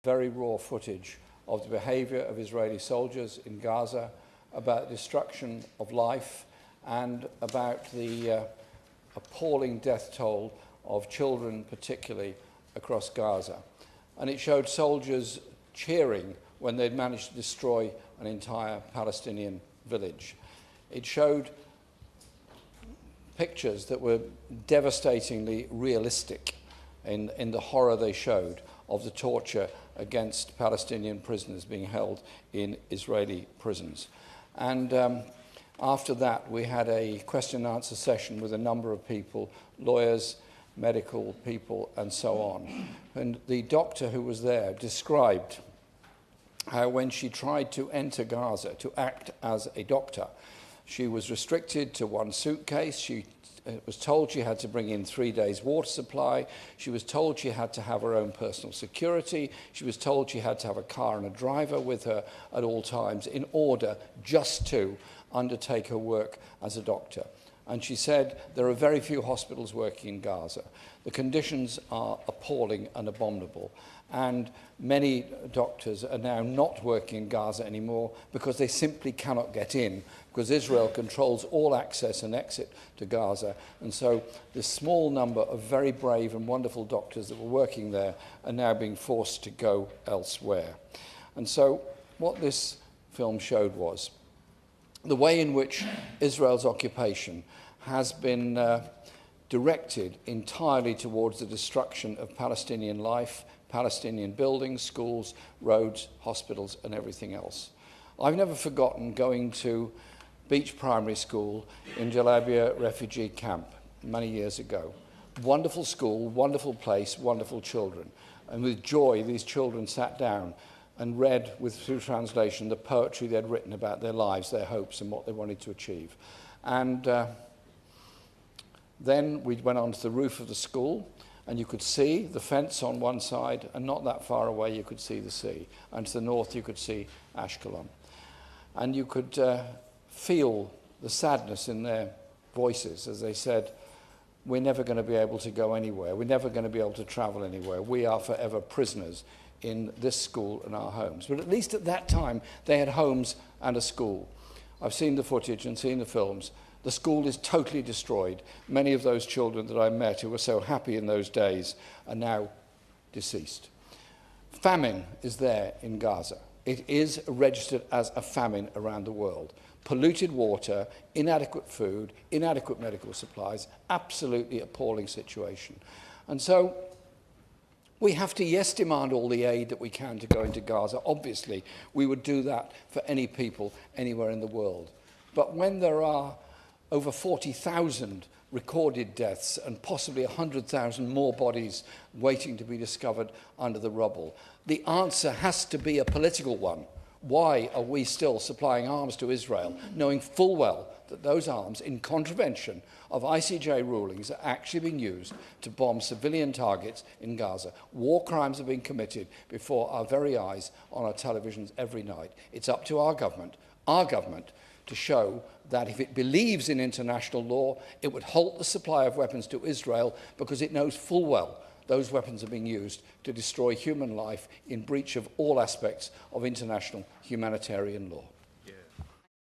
very raw footage of the behaviour of Israeli soldiers in Gaza, about the destruction of life, and about the appalling death toll of children, particularly across Gaza. And it showed soldiers cheering when they'd managed to destroy an entire Palestinian village. It showed pictures that were devastatingly realistic in the horror they showed of the torture against Palestinian prisoners being held in Israeli prisons. And after that, we had a question and answer session with a number of people, lawyers, medical people, and so on. And the doctor who was there described how when she tried to enter Gaza to act as a doctor, she was restricted to one suitcase. She was told she had to bring in 3 days' water supply. She was told she had to have her own personal security. She was told she had to have a car and a driver with her at all times in order just to undertake her work as a doctor. And she said there are very few hospitals working in Gaza. The conditions are appalling and abominable. And many doctors are now not working in Gaza anymore because they simply cannot get in, because Israel controls all access and exit to Gaza. And so this small number of very brave and wonderful doctors that were working there are now being forced to go elsewhere. And so what this film showed was the way in which Israel's occupation has been directed entirely towards the destruction of Palestinian life, Palestinian buildings, schools, roads, hospitals, and everything else. I've never forgotten going to Beach Primary School in Jalabia refugee camp many years ago. Wonderful school, wonderful place, wonderful children. And with joy, these children sat down and read, through translation, the poetry they'd written about their lives, their hopes, and what they wanted to achieve. And then we went onto the roof of the school, and you could see the fence on one side, and not that far away you could see the sea. And to the north you could see Ashkelon. And you could feel the sadness in their voices as they said, we're never going to be able to go anywhere. We're never going to be able to travel anywhere. We are forever prisoners in this school and our homes. But at least at that time, they had homes and a school. I've seen the footage and seen the films. The school is totally destroyed. Many of those children that I met who were so happy in those days are now deceased. Famine is there in Gaza. It is registered as a famine around the world. Polluted water, inadequate food, inadequate medical supplies, absolutely appalling situation. And so we have to, yes, demand all the aid that we can to go into Gaza. Obviously, we would do that for any people anywhere in the world. But when there are over 40,000 recorded deaths and possibly 100,000 more bodies waiting to be discovered under the rubble, the answer has to be a political one. Why are we still supplying arms to Israel, knowing full well that those arms, in contravention of ICJ rulings, are actually being used to bomb civilian targets in Gaza? War crimes are being committed before our very eyes on our televisions every night. It's up to our government, to show that if it believes in international law, it would halt the supply of weapons to Israel because it knows full well those weapons are being used to destroy human life in breach of all aspects of international humanitarian law.